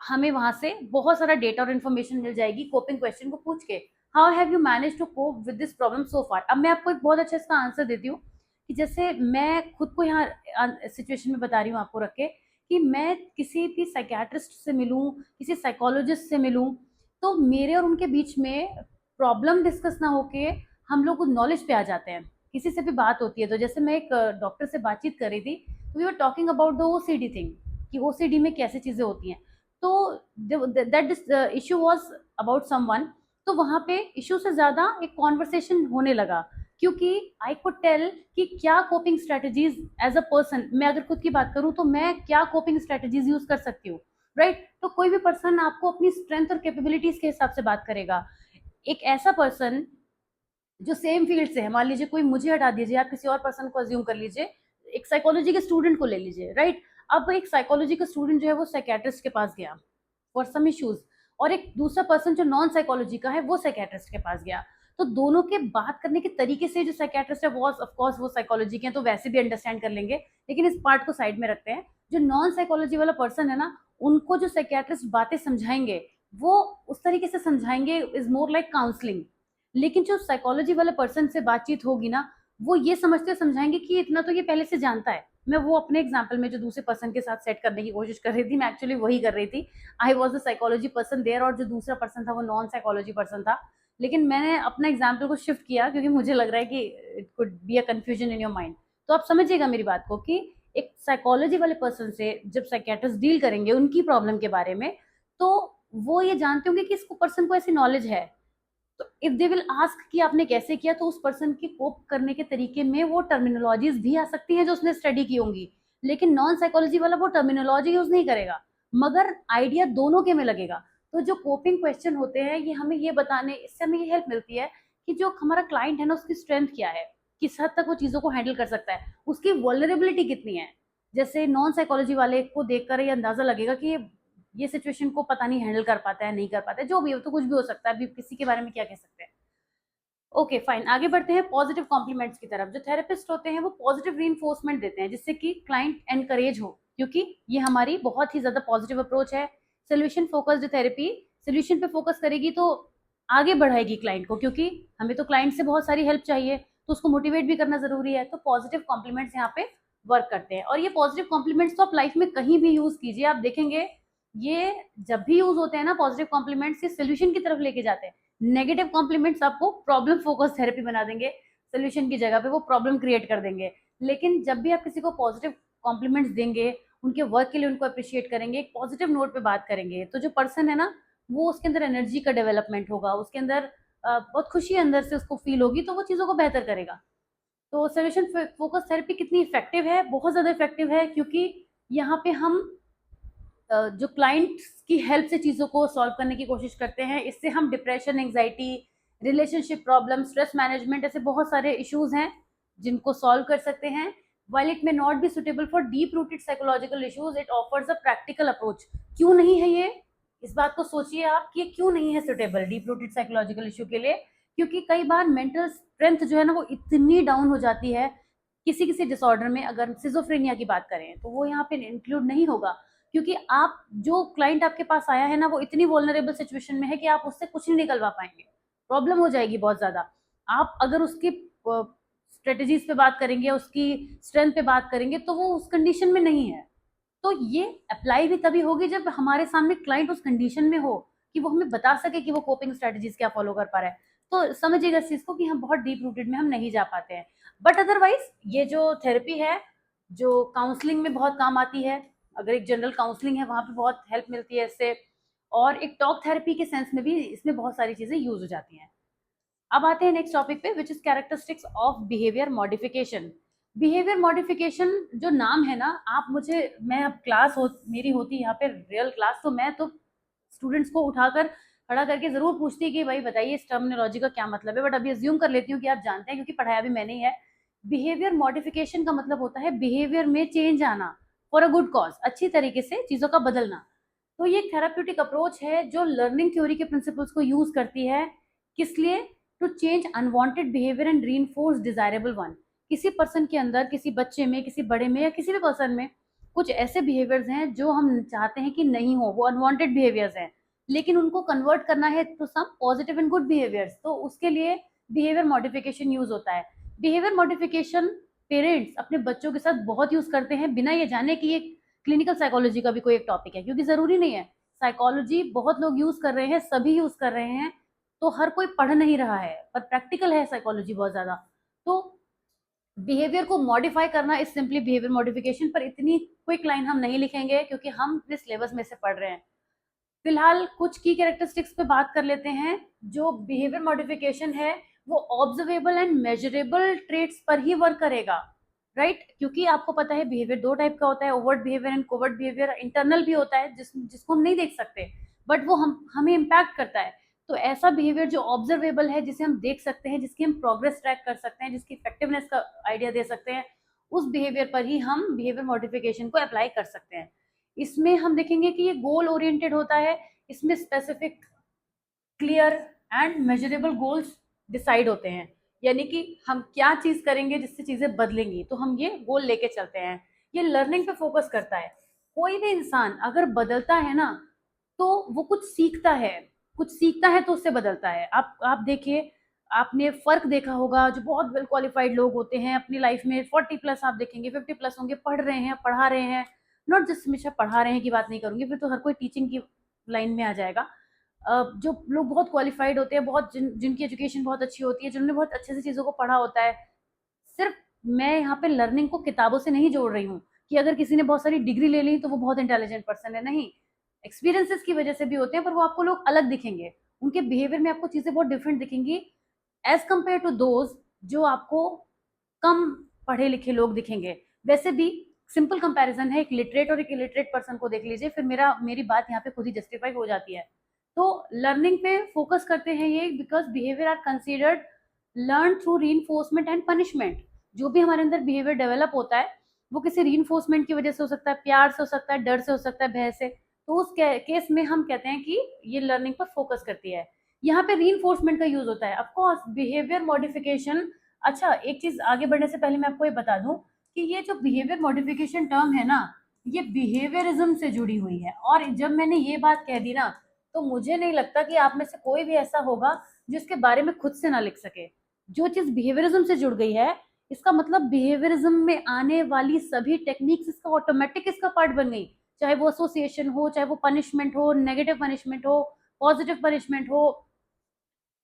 हमें वहां से बहुत सारा डेटा और इन्फॉर्मेशन मिल जाएगी कोपिंग क्वेश्चन को पूछ के। How have you manage to cope with this problem so far. अब मैं आपको एक बहुत अच्छा इसका आंसर देती हूँ कि जैसे मैं खुद को यहाँ सिचुएशन में बता रही हूँ आपको रख के कि मैं किसी भी साइकियाट्रिस्ट से मिलूँ, किसी साइकोलॉजिस्ट से मिलूँ, तो मेरे और उनके बीच में प्रॉब्लम डिस्कस ना होके हम लोग नॉलेज पे आ जाते हैं। किसी से भी बात होती है, तो जैसे मैं एक डॉक्टर से बातचीत कर रही थी, तो we were talking about the OCD thing कि ओसीडी में कैसे चीजें होती हैं। तो that issue was about someone, तो वहां पे इशू से ज्यादा एक कॉन्वर्सेशन होने लगा, क्योंकि आई कुड टेल कि क्या coping strategies as a person, मैं अगर खुद की बात करूं तो मैं क्या कोपिंग स्ट्रेटजीज यूज कर सकती हूँ। राइट? तो कोई भी पर्सन आपको अपनी स्ट्रेंथ और कैपेबिलिटीज के हिसाब से बात करेगा। एक ऐसा पर्सन जो सेम फील्ड से है, मान लीजिए कोई, मुझे हटा दीजिए, आप किसी और पर्सन को अज्यूम कर लीजिए, एक साइकोलॉजी के स्टूडेंट को ले लीजिए, राइट? अब एक साइकोलॉजी का स्टूडेंट जो है वो साइकेट्रिस्ट के पास गया फॉर सम इश्यूज, और एक दूसरा पर्सन जो नॉन साइकोलॉजी का है वो साइकेट्रिस्ट के पास गया। तो दोनों के बात करने के तरीके से, जो साइकेट्रिस्ट है वो ऑफ कोर्स वो साइकोलॉजी के हैं तो वैसे भी अंडरस्टैंड कर लेंगे, लेकिन इस पार्ट को साइड में रखते हैं। जो नॉन साइकोलॉजी वाला पर्सन है ना, उनको जो साइकेट्रिस्ट बातें समझाएंगे वो उस तरीके से समझाएंगे, इज मोर लाइक काउंसलिंग। लेकिन जो साइकोलॉजी वाले पर्सन से बातचीत होगी ना, वो ये समझते समझाएंगे कि इतना तो ये पहले से जानता है। मैं वो अपने एग्जाम्पल में जो दूसरे पर्सन के साथ सेट करने की कोशिश कर रही थी, मैं एक्चुअली वही कर रही थी। I was a psychology person there, और जो दूसरा पर्सन था वो नॉन साइकोलॉजी पर्सन था। लेकिन मैंने अपना एग्जाम्पल को शिफ्ट किया क्योंकि मुझे लग रहा है कि it could be a confusion in your mind. तो आप समझिएगा मेरी बात को कि एक साइकोलॉजी वाले पर्सन से जब साइकेट्रिस्ट डील करेंगे उनकी प्रॉब्लम के बारे में, तो वो ये जानते होंगे कि इसको पर्सन को ऐसी नॉलेज है। तो इफ दे विल आस्क कि आपने कैसे किया, तो उस पर्सन की कोप करने के तरीके में वो टर्मिनोलॉजीज भी आ सकती हैं जो उसने स्टडी की होंगी। लेकिन नॉन साइकोलॉजी वाला वो टर्मिनोलॉजी यूज नहीं करेगा, मगर आइडिया दोनों के में लगेगा। तो जो कोपिंग क्वेश्चन होते हैं, ये हमें ये बताने, इससे हमें ये हेल्प मिलती है कि जो हमारा क्लाइंट है ना, उसकी स्ट्रेंथ क्या है, किस हद तक वो चीजों को हैंडल कर सकता है, उसकी वल्नरेबिलिटी कितनी है। जैसे नॉन साइकोलॉजी वाले को देखकर ये अंदाजा लगेगा कि ये सिचुएशन को पता नहीं हैंडल कर पाता है, नहीं कर पाता है, जो भी हो, तो कुछ भी हो सकता है, अभी किसी के बारे में क्या कह सकते हैं। ओके फाइन, आगे बढ़ते हैं पॉजिटिव कॉम्प्लीमेंट्स की तरफ। जो थेरेपिस्ट होते हैं वो पॉजिटिव रीइंफोर्समेंट देते हैं जिससे कि क्लाइंट एनकरेज हो, क्योंकि ये हमारी बहुत ही ज्यादा पॉजिटिव अप्रोच है। सोल्यूशन फोकस्ड थेरेपी सोल्यूशन पे फोकस करेगी तो आगे बढ़ाएगी क्लाइंट को, क्योंकि हमें तो क्लाइंट से बहुत सारी हेल्प चाहिए, तो उसको मोटिवेट भी करना जरूरी है। तो पॉजिटिव कॉम्प्लीमेंट्स यहाँ पे वर्क करते हैं, और ये पॉजिटिव कॉम्प्लीमेंट्स तो आप लाइफ में कहीं भी यूज कीजिए, आप देखेंगे ये जब भी यूज होते हैं ना पॉजिटिव कॉम्प्लीमेंट्स, ये सोल्यूशन की तरफ लेके जाते हैं। नेगेटिव कॉम्प्लीमेंट्स आपको प्रॉब्लम फोकस थेरेपी बना देंगे, सोल्यूशन की जगह पे वो प्रॉब्लम क्रिएट कर देंगे। लेकिन जब भी आप किसी को पॉजिटिव कॉम्प्लीमेंट्स देंगे, उनके वर्क के लिए उनको अप्रिशिएट करेंगे, एक पॉजिटिव नोट पे बात करेंगे, तो जो पर्सन है ना, वो उसके अंदर एनर्जी का डेवलपमेंट होगा, उसके अंदर बहुत खुशी अंदर से उसको फील होगी, तो वो चीज़ों को बेहतर करेगा। तो सोल्यूशन फोकस थेरेपी कितनी इफेक्टिव है? बहुत ज़्यादा इफेक्टिव है, क्योंकि यहाँ पे हम जो क्लाइंट्स की हेल्प से चीज़ों को सॉल्व करने की कोशिश करते हैं। इससे हम depression, anxiety, relationship problem, stress management, ऐसे बहुत सारे इश्यूज हैं जिनको सॉल्व कर सकते हैं। While it may not be suitable for deep rooted psychological issues, it offers a practical approach. क्यों नहीं है ये? इस बात को सोचिए आप कि ये क्यों नहीं है suitable deep rooted psychological issue के लिए। क्योंकि कई बार मेंटल स्ट्रेंथ जो है ना, वो इतनी डाउन हो जाती है किसी किसी डिसऑर्डर में, अगर सिजोफ्रेनिया की बात करें तो वो यहाँ पे इंक्लूड नहीं होगा, क्योंकि आप जो क्लाइंट आपके पास आया है ना, वो इतनी वल्नरेबल सिचुएशन में है कि आप उससे कुछ नहीं निकलवा पाएंगे, प्रॉब्लम हो जाएगी बहुत ज्यादा। आप अगर उसकी स्ट्रेटेजीज पे बात करेंगे, उसकी स्ट्रेंथ पे बात करेंगे, तो वो उस कंडीशन में नहीं है। तो ये अप्लाई भी तभी होगी जब हमारे सामने क्लाइंट उस कंडीशन में हो कि वो हमें बता सके कि वो कोपिंग स्ट्रेटेजीज क्या फॉलो कर पा रहा है। तो समझिएगा इस चीज को कि हम बहुत डीप रूटेड में हम नहीं जा पाते हैं। बट अदरवाइज ये जो थेरेपी है, जो काउंसलिंग में बहुत काम आती है, अगर एक जनरल काउंसलिंग है वहां पे बहुत हेल्प मिलती है इससे, और एक टॉक थेरेपी के सेंस में भी इसमें बहुत सारी चीजें यूज हो जाती हैं। अब आते हैं नेक्स्ट टॉपिक पे, which is characteristics of behaviour modification. Behaviour modification जो नाम है ना, आप मुझे, मैं अब क्लास मेरी होती यहाँ पे रियल क्लास, तो मैं तो स्टूडेंट्स को उठाकर खड़ा करके जरूर पूछती कि भाई बताइए इस टर्मिनोलॉजी का क्या मतलब है, बट अभी अज्यूम कर लेती हूँ कि आप जानते हैं क्योंकि पढ़ाया भी मैंने ही है। बिहेवियर मॉडिफिकेशन का मतलब होता है बिहेवियर में चेंज आना फॉर अ गुड कॉज, अच्छी तरीके से चीजों का बदलना। तो ये एक थेराप्यूटिक अप्रोच है जो लर्निंग थ्योरी के प्रिंसिपल्स को यूज करती है। किस लिए? To change unwanted behaviour and reinforce desirable one. किसी पर्सन के अंदर, किसी बच्चे में, किसी बड़े में, या किसी भी पर्सन में कुछ ऐसे बिहेवियर्स हैं जो हम चाहते हैं कि नहीं हो, वो अनवांटेड बिहेवियर्स हैं, लेकिन उनको कन्वर्ट करना है to some positive and good behaviours, तो उसके लिए बिहेवियर मॉडिफिकेशन यूज होता है। बिहेवियर मॉडिफिकेशन पेरेंट्स अपने बच्चों के साथ बहुत यूज करते हैं, बिना ये जाने कि ये क्लिनिकल साइकोलॉजी का भी कोई एक टॉपिक है, क्योंकि जरूरी नहीं है। साइकोलॉजी बहुत लोग यूज कर रहे हैं, सभी यूज कर रहे हैं, तो हर कोई पढ़ नहीं रहा है, पर प्रैक्टिकल है साइकोलॉजी बहुत ज्यादा। तो बिहेवियर को मॉडिफाई करना इज सिंपली बिहेवियर मॉडिफिकेशन, पर इतनी क्विक लाइन हम नहीं लिखेंगे क्योंकि हम अपने सिलेबस में से पढ़ रहे हैं। फिलहाल कुछ की कैरेक्टरिस्टिक्स पे बात कर लेते हैं। जो बिहेवियर मॉडिफिकेशन है वो ऑब्जर्वेबल एंड मेजरेबल ट्रेट्स पर ही वर्क करेगा, राइट क्योंकि आपको पता है बिहेवियर दो टाइप का होता है, overt behaviour and covert behaviour. Internal भी होता है जिसको हम नहीं देख सकते बट वो हमें इम्पैक्ट करता है। तो ऐसा बिहेवियर जो ऑब्जर्वेबल है, जिसे हम देख सकते हैं, जिसकी हम प्रोग्रेस ट्रैक कर सकते हैं, जिसकी इफेक्टिवनेस का आइडिया दे सकते हैं, उस बिहेवियर पर ही हम बिहेवियर मॉडिफिकेशन को अप्लाई कर सकते हैं। इसमें हम देखेंगे कि ये गोल ओरिएंटेड होता है, इसमें specific, clear and measurable goals decide होते हैं, यानी कि हम क्या चीज करेंगे जिससे चीजें बदलेंगी, तो हम ये गोल लेके चलते हैं। ये लर्निंग पे फोकस करता है। कोई भी इंसान अगर बदलता है ना, तो वो कुछ सीखता है, कुछ सीखता है तो उससे बदलता है। आप देखिए, आपने फर्क देखा होगा, जो बहुत वेल क्वालिफाइड लोग होते हैं अपनी लाइफ में 40+ आप देखेंगे, 50+ होंगे, पढ़ रहे हैं, पढ़ा रहे हैं, नॉट जस्ट हमेशा पढ़ा रहे हैं की बात नहीं करूंगी, फिर तो हर कोई टीचिंग की लाइन में आ जाएगा। जो लोग बहुत क्वालिफाइड होते हैं, बहुत जिनकी एजुकेशन बहुत अच्छी होती है, जिन्होंने बहुत अच्छे से चीज़ों को पढ़ा होता है, सिर्फ मैं यहाँ पे लर्निंग को किताबों से नहीं जोड़ रही हूँ कि अगर किसी ने बहुत सारी डिग्री ले ली तो वो बहुत इंटेलिजेंट पर्सन है, नहीं। एक्सपीरियंसेस की वजह से भी होते हैं, पर वो आपको लोग अलग दिखेंगे, उनके बिहेवियर में आपको चीज़ें बहुत डिफरेंट दिखेंगी एज कम्पेयर टू दोज जो आपको कम पढ़े लिखे लोग दिखेंगे। वैसे भी सिंपल कंपैरिजन है, एक लिटरेट और एक इलिटरेट पर्सन को देख लीजिए, फिर मेरी बात यहाँ पे खुद ही जस्टिफाई हो जाती है। तो लर्निंग पे फोकस करते हैं ये because behaviour are considered learn through reinforcement and punishment. जो भी हमारे अंदर बिहेवियर डेवलप होता है वो किसी रीइंफोर्समेंट की वजह से हो सकता है, प्यार से हो सकता है, डर से हो सकता है, भय से। तो उस केस में हम कहते हैं कि ये लर्निंग पर फोकस करती है। यहाँ पे रीइंफोर्समेंट का यूज होता है, ऑफकोर्स बिहेवियर मॉडिफिकेशन। अच्छा, एक चीज आगे बढ़ने से पहले मैं आपको ये बता दूं कि ये जो बिहेवियर मॉडिफिकेशन टर्म है ना, ये बिहेवियरिज्म से जुड़ी हुई है। और जब मैंने ये बात कह दी ना, तो मुझे नहीं लगता कि आप में से कोई भी ऐसा होगा जिसके बारे में खुद से ना लिख सके। जो चीज बिहेवियरिज्म से जुड़ गई है, इसका मतलब बिहेवियरिज्म में आने वाली सभी टेक्निक्स इसका ऑटोमेटिक इसका पार्ट बन गई। चाहे वो एसोसिएशन हो, चाहे वो पनिशमेंट हो, नेगेटिव पनिशमेंट हो, पॉजिटिव पनिशमेंट हो,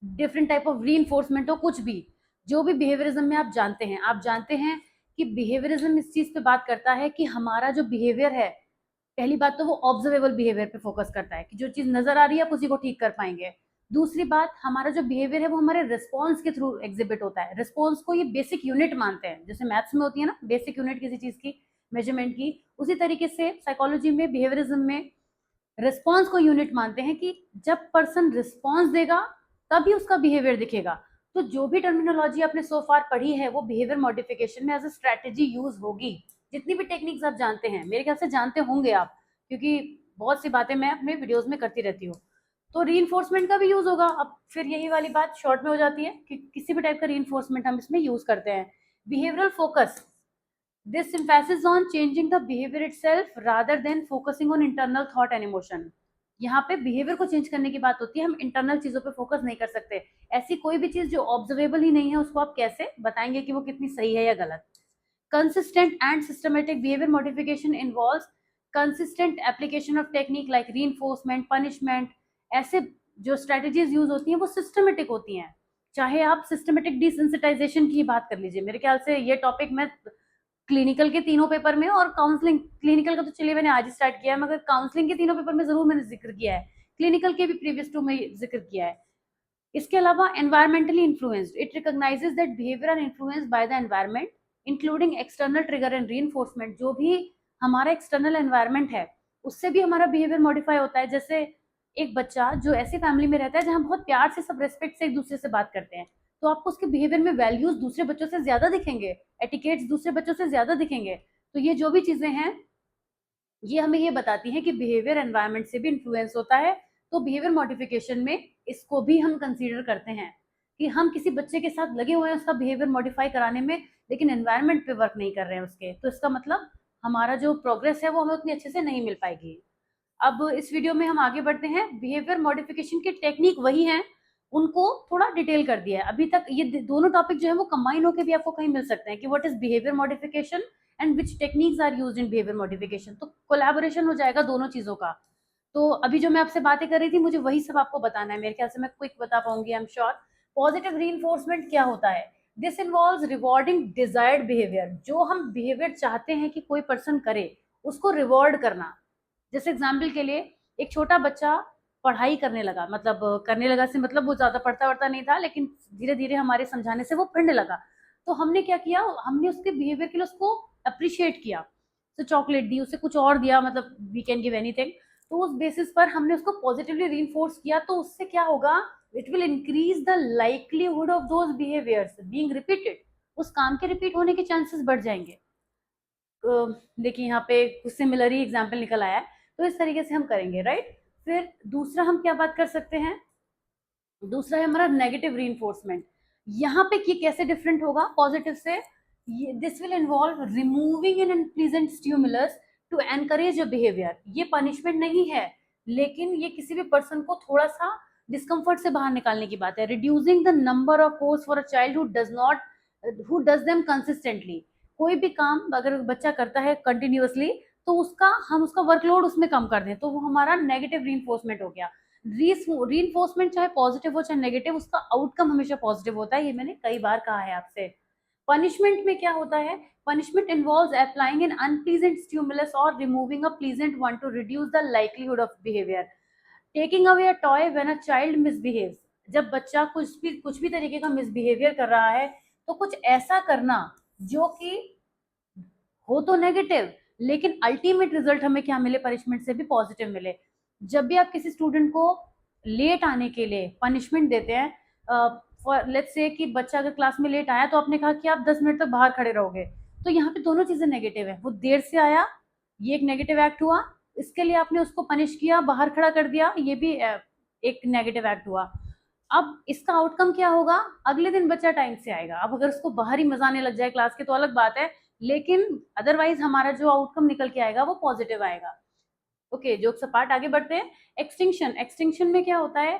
डिफरेंट टाइप ऑफ री हो, कुछ भी। जो भी बिहेवियरिज्म में आप जानते हैं कि बिहेवियरिज्म इस चीज पे बात करता है कि हमारा जो बिहेवियर है, पहली बात तो वो ऑब्जर्वेबल बिहेवियर पे फोकस करता है कि जो चीज नजर आ रही है आप उसी को ठीक कर पाएंगे। दूसरी बात, हमारा जो बिहेवियर है वो हमारे रिस्पॉन्स के थ्रू एग्जिबिट होता है। रिस्पॉन्स को ये बेसिक यूनिट मानते हैं, जैसे मैथ्स में होती है ना बेसिक यूनिट किसी चीज की, मेजरमेंट की, उसी तरीके से साइकोलॉजी में, बिहेवियरिज्म में रिस्पॉन्स को यूनिट मानते हैं कि जब पर्सन रिस्पॉन्स देगा तभी उसका बिहेवियर दिखेगा। तो जो भी टर्मिनोलॉजी आपने सो फार पढ़ी है वो बिहेवियर मॉडिफिकेशन में एज अ स्ट्रेटेजी यूज होगी। जितनी भी टेक्निक्स आप जानते हैं, मेरे ख्याल से जानते होंगे आप, क्योंकि बहुत सी बातें मैं अपने वीडियोस में करती रहती हूँ। तो रीइंफोर्समेंट का भी यूज होगा। अब फिर यही वाली बात शॉर्ट में हो जाती है कि किसी भी टाइप का रीइंफोर्समेंट हम इसमें यूज करते हैं। Behavioural focus, this emphasis on changing the behavior itself rather than focusing on internal thought and emotion। यहाँ पे बिहेवियर को चेंज करने की बात होती है, हम इंटरनल चीजों पे फोकस नहीं कर सकते। ऐसी कोई भी चीज जो ऑब्जर्वेबल ही नहीं है उसको आप कैसे बताएंगे कि वो कितनी सही है या गलत। Consistent and systematic behaviour modification involves consistent application of technique like reinforcement, punishment. ऐसे जो स्ट्रेटेजीज यूज होती हैं वो सिस्टमेटिक होती हैं। चाहे आप सिस्टमेटिक डिसेंसिटाइजेशन की बात कर लीजिए, मेरे ख्याल से ये टॉपिक मैं क्लिनिकल के तीनों पेपर में और काउंसलिंग, क्लिनिकल का तो चलिए मैंने आज ही स्टार्ट किया है, मगर काउंसलिंग के तीनों पेपर में जरूर मैंने जिक्र किया है, क्लिनिकल के भी प्रीवियस 2 में जिक्र किया है। इसके अलावा environmentally influenced, it recognises that behaviour are influenced by the environment including external trigger and reinforcement. जो भी हमारा एक्सटर्नल एनवायरमेंट है उससे भी हमारा बिहेवियर मॉडिफाई होता है। जैसे एक बच्चा जो ऐसी फैमिली में रहता है जहाँ बहुत प्यार से सब रेस्पेक्ट से एक दूसरे से बात करते हैं, तो आपको उसके बिहेवियर में वैल्यूज दूसरे बच्चों से ज्यादा दिखेंगे, एटिकेट्स दूसरे बच्चों से ज्यादा दिखेंगे। तो ये जो भी चीजें हैं ये हमें ये बताती हैं कि बिहेवियर एनवायरनमेंट से भी इन्फ्लुएंस होता है। तो बिहेवियर मॉडिफिकेशन में इसको भी हम कंसीडर करते हैं कि हम किसी बच्चे के साथ लगे हुए हैं उसका बिहेवियर मॉडिफाई कराने में, लेकिन एनवायरनमेंट पे वर्क नहीं कर रहे हैं उसके, तो इसका मतलब हमारा जो प्रोग्रेस है वो हमें उतनी अच्छे से नहीं मिल पाएगी। अब इस वीडियो में हम आगे बढ़ते हैं। बिहेवियर मॉडिफिकेशन की टेक्निक वही है, उनको थोड़ा डिटेल कर दिया है। अभी तक ये दोनों टॉपिक जो है वो कंबाइन होकर भी आपको कहीं मिल सकते हैं कि what is behaviour modification and which techniques are used in behaviour modification. तो कोलैबोरेशन हो जाएगा दोनों चीजों का। तो अभी जो मैं आपसे बातें कर रही थी मुझे वही सब आपको बताना है, मेरे ख्याल से मैं क्विक बता पाऊंगी, I am sure. Positive reinforcement क्या होता है? This involves rewarding desired behaviour. जो हम बिहेवियर चाहते हैं कि कोई पर्सन करे उसको रिवॉर्ड करना। जैसे एग्जाम्पल के लिए एक छोटा बच्चा पढ़ाई करने लगा, मतलब करने लगा से मतलब वो ज्यादा पढ़ता वढ़ता नहीं था, लेकिन धीरे धीरे हमारे समझाने से वो पढ़ने लगा। तो हमने क्या किया, हमने उसके बिहेवियर के लिए उसको अप्रिशिएट किया, तो चॉकलेट दी, उसे कुछ और दिया, मतलब वी कैन गिव एनीथिंग। तो उस बेसिस पर हमने उसको पॉजिटिवली रीइंफोर्स किया, तो उससे क्या होगा, it will increase the likelihood of those behaviours being repeated, उस काम के रिपीट होने के चांसेस बढ़ जाएंगे। देखिए यहाँ पे कुछ सिमिलर ही एग्जाम्पल निकल आया है, तो इस तरीके से हम करेंगे, राइट। फिर दूसरा हम क्या बात कर सकते हैं, दूसरा है हमारा नेगेटिव रीइंफोर्समेंट। यहाँ पे ये कैसे डिफरेंट होगा पॉजिटिव से, this will involve removing an unpleasant stimulus to encourage a behaviour. ये पनिशमेंट नहीं है, लेकिन ये किसी भी पर्सन को थोड़ा सा डिस्कम्फर्ट से बाहर निकालने की बात है। Reducing the number of course for a child who does them consistently. कोई भी काम अगर बच्चा करता है कंटिन्यूअसली, तो उसका हम उसका वर्कलोड उसमें कम कर दें, तो वो हमारा नेगेटिव रीइंफोर्समेंट हो गया। रीइंफोर्समेंट चाहे पॉजिटिव हो चाहे नेगेटिव, उसका आउटकम हमेशा पॉजिटिव होता है, ये मैंने कई बार कहा है आपसे। पनिशमेंट में क्या होता है, punishment involves applying an unpleasant stimulus और removing a pleasant one to reduce the likelihood of behaviour. Taking away a toy when a child misbehaves. जब बच्चा कुछ भी तरीके का मिसबिहेवियर कर रहा है, तो कुछ ऐसा करना जो कि हो तो नेगेटिव, लेकिन अल्टीमेट रिजल्ट हमें क्या मिले, पनिशमेंट से भी पॉजिटिव मिले। जब भी आप किसी स्टूडेंट को लेट आने के लिए पनिशमेंट देते हैं, फॉर लेट्स से कि बच्चा अगर क्लास में लेट आया, तो आपने कहा कि आप 10 मिनट तक बाहर खड़े रहोगे, तो यहाँ पे दोनों चीजें नेगेटिव है। वो देर से आया, ये एक नेगेटिव एक्ट हुआ, इसके लिए आपने उसको पनिश किया, बाहर खड़ा कर दिया, ये भी एक नेगेटिव एक्ट हुआ। अब इसका आउटकम क्या होगा, अगले दिन बच्चा टाइम से आएगा। अब अगर उसको बाहर ही मजा आने लग जाए क्लास के, तो अलग बात है, लेकिन अदरवाइज हमारा जो आउटकम निकल के आएगा वो पॉजिटिव आएगा। ओके, जोक से पार्ट आगे बढ़ते हैं। एक्सटिंक्शन। एक्सटिंक्शन में क्या होता है,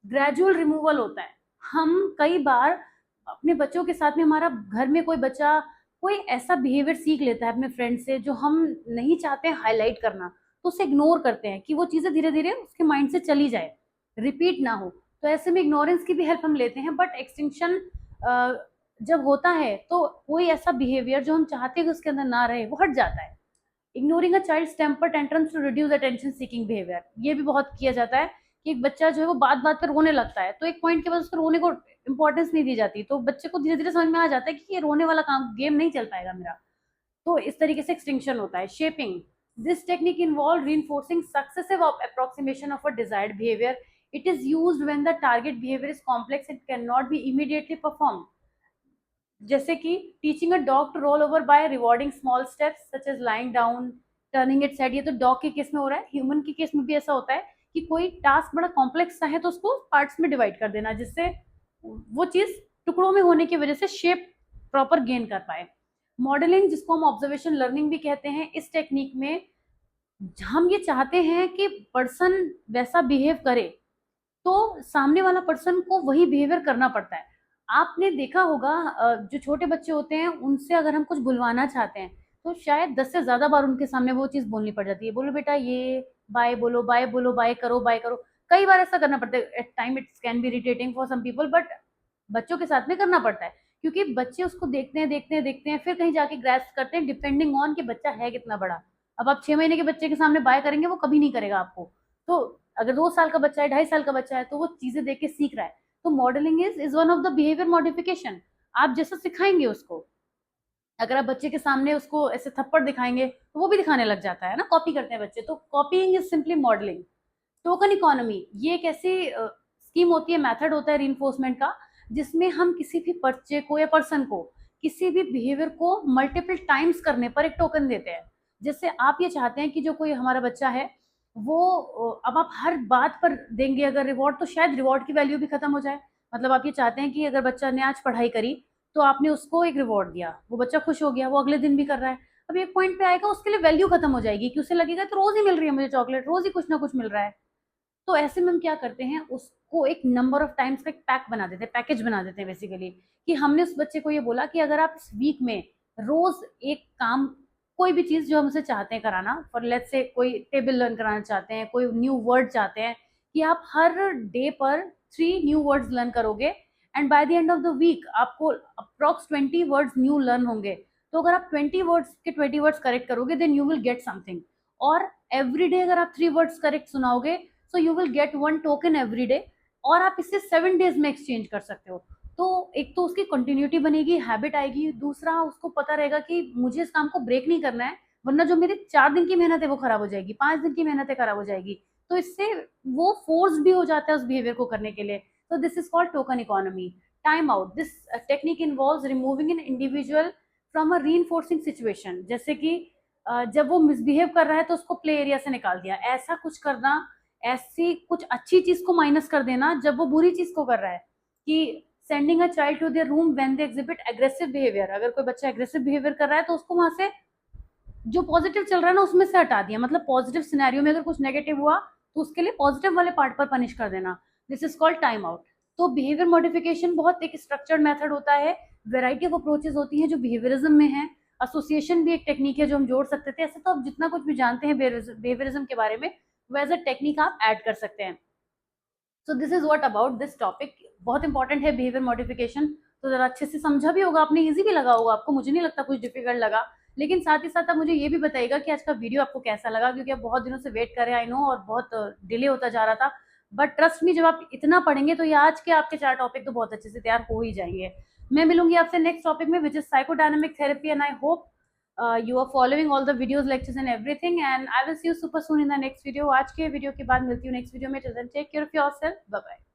ग्रेजुअल रिमूवल होता है। हम कई बार अपने बच्चों के साथ में, हमारा घर में कोई बच्चा कोई ऐसा बिहेवियर सीख लेता है अपने फ्रेंड से जो हम नहीं चाहते हाईलाइट करना, तो उसे इग्नोर करते हैं कि वो चीजें धीरे धीरे उसके माइंड से चली जाए, रिपीट ना हो। तो ऐसे में इग्नोरेंस की भी हेल्प हम लेते हैं। बट एक्सटिंक्शन जब होता है, तो कोई ऐसा बिहेवियर जो हम चाहते हैं कि उसके अंदर ना रहे, वो हट जाता है। Ignoring a child's temper tantrums to reduce attention seeking behaviour. ये भी बहुत किया जाता है कि एक बच्चा जो है वो बात बात पर रोने लगता है, तो एक पॉइंट के बाद उसको रोने को इंपॉर्टेंस नहीं दी जाती, तो बच्चे को धीरे धीरे समझ में आ जाता है कि ये रोने वाला काम गेम नहीं चल पाएगा मेरा। तो इस तरीके से एक्सटिंक्शन होता है। Shaping. This technique involve reinforcing successive approximation of a desired behavior. It is used when the target behavior is complex and cannot be immediately performed. जैसे कि teaching a dog to roll over by rewarding small steps such as lying down, turning its head. ये तो dog के case में हो रहा है, human के केस में भी ऐसा होता है कि कोई टास्क बड़ा कॉम्प्लेक्स सा है, तो उसको पार्ट्स में डिवाइड कर देना, जिससे वो चीज टुकड़ों में होने की वजह से शेप प्रॉपर गेन कर पाए। मॉडलिंग, जिसको हम ऑब्जर्वेशन लर्निंग भी कहते हैं, इस टेक्निक में हम ये चाहते हैं कि पर्सन वैसा बिहेव करे, तो सामने वाला पर्सन को वही बिहेवियर करना पड़ता है। आपने देखा होगा जो छोटे बच्चे होते हैं, उनसे अगर हम कुछ बुलवाना चाहते हैं, तो शायद 10 से ज्यादा बार उनके सामने वो चीज बोलनी पड़ जाती है, बोलो बेटा ये, बाय बोलो, बाय बोलो, बाय करो, बाय करो। कई बार ऐसा करना पड़ता है। At time it can be irritating for some people, but बच्चों के साथ में करना पड़ता है, क्योंकि बच्चे उसको देखते हैं, देखते हैं, देखते हैं, फिर कहीं जाके ग्रैस्प करते हैं, डिपेंडिंग ऑन कि बच्चा है कितना बड़ा। अब आप 6 महीने के बच्चे के सामने बाय करेंगे, वो कभी नहीं करेगा आपको। तो अगर 2 साल का बच्चा है, 2.5 साल का बच्चा है, तो वो चीजें देख के सीख रहा है। तो modelling is one of the behaviour modification. आप जैसा सिखाएंगे उसको, अगर आप बच्चे के सामने उसको ऐसे थप्पड़ दिखाएंगे, तो वो भी दिखाने लग जाता है ना, कॉपी करते हैं बच्चे। तो copying is simply modelling. Token economy, ये एक ऐसी स्कीम होती है, मेथड होता है रीइंफोर्समेंट का, जिसमें हम किसी भी बच्चे को या पर्सन को किसी भी बिहेवियर को मल्टीपल टाइम्स करने पर एक टोकन देते हैं। जैसे आप ये चाहते हैं कि जो कोई हमारा बच्चा है, वो अब आप हर बात पर देंगे अगर रिवॉर्ड, तो शायद रिवॉर्ड की वैल्यू भी खत्म हो जाए। मतलब आप ये चाहते हैं कि अगर बच्चा ने आज पढ़ाई करी, तो आपने उसको एक रिवॉर्ड दिया, वो बच्चा खुश हो गया, वो अगले दिन भी कर रहा है। अब एक पॉइंट पे आएगा, उसके लिए वैल्यू खत्म हो जाएगी, कि उसे लगेगा तो रोज ही मिल रही है मुझे चॉकलेट, रोज ही कुछ ना कुछ मिल रहा है। तो ऐसे में हम क्या करते हैं, उसको एक नंबर ऑफ टाइम्स का एक पैक बना देते हैं, पैकेज बना देते हैं बेसिकली, कि हमने उस बच्चे को ये बोला कि अगर आप इस वीक में रोज एक काम, कोई भी चीज जो हमसे चाहते हैं कराना, फॉर लेट्स से कोई टेबल लर्न कराना चाहते हैं, कोई न्यू वर्ड चाहते हैं, कि आप हर डे पर 3 न्यू वर्ड्स लर्न करोगे, and by the end of the week आपको अप्रॉक्स 20 वर्ड्स न्यू लर्न होंगे। तो अगर आप 20 वर्ड्स करेक्ट करोगे, then you will get something. और एवरी डे अगर आप 3 वर्ड्स करेक्ट सुनाओगे, so you will get 1 token every day. और आप इसे 7 डेज में एक्सचेंज कर सकते हो। तो एक तो उसकी कंटिन्यूटी बनेगी, हैबिट आएगी, दूसरा उसको पता रहेगा कि मुझे इस काम को ब्रेक नहीं करना है, वरना जो मेरी 4 दिन की मेहनत है वो खराब हो जाएगी, 5 दिन की मेहनत है खराब हो जाएगी। तो इससे वो फोर्स भी हो जाता है उस बिहेवियर को करने के लिए। तो this is called token economy. Time out, this technique involves removing an individual from a reinforcing situation. जैसे कि जब वो मिसबिहेव कर रहा है तो उसको प्ले एरिया से निकाल दिया, ऐसा कुछ करना, ऐसी कुछ अच्छी चीज को माइनस कर देना जब वो बुरी चीज को कर रहा है। कि sending a child to their room when they exhibit aggressive behaviour, अगर कोई बच्चा एग्रेसिव बिहेवियर कर रहा है तो उसको वहां से जो पॉजिटिव चल रहा है ना उसमें से हटा दिया, मतलब पॉजिटिव सिनेरियो में अगर कुछ नेगेटिव हुआ तो उसके लिए पॉजिटिव वाले पार्ट पर पनिश कर देना। This is called time out. तो बिहेवियर मॉडिफिकेशन बहुत एक स्ट्रक्चर्ड मेथड होता है, वेराइटी ऑफ अप्रोचेस होती हैं जो बिहेवियरिज्म में है। एसोसिएशन भी एक टेक्निक है जो हम जोड़ सकते थे। ऐसे तो आप जितना कुछ भी जानते हैं बिहेवियरिज्म के बारे में, वो एज अ टेक्निक आप ऐड कर सकते हैं। So this is what about this topic. बहुत इंपॉर्टेंट है बिहेवियर मॉडिफिकेशन। तो जरा अच्छे से समझा भी होगा आपने, इजी भी लगा होगा आपको, मुझे नहीं लगता कुछ डिफिकल्ट लगा। लेकिन साथ ही साथ आप मुझे ये भी बताइएगा कि आज का वीडियो आपको कैसा लगा, क्योंकि आप बहुत दिनों से वेट कर रहे हैं आई नो, और बहुत डिले होता जा रहा था। बट ट्रस्ट मी, जब आप इतना पढ़ेंगे तो ये आज के आपके 4 टॉपिक तो बहुत अच्छे से तैयार हो ही जाएंगे। मैं मिलूंगी आपसे नेक्स्ट टॉपिक में, which is psychodynamic therapy, and I hope you are following all the videos, lectures and everything, and I will see you super soon in the next video। आज के वीडियो के बाद मिलती हूँ नेक्स्ट वीडियो में। Till then take care of yourself, bye bye.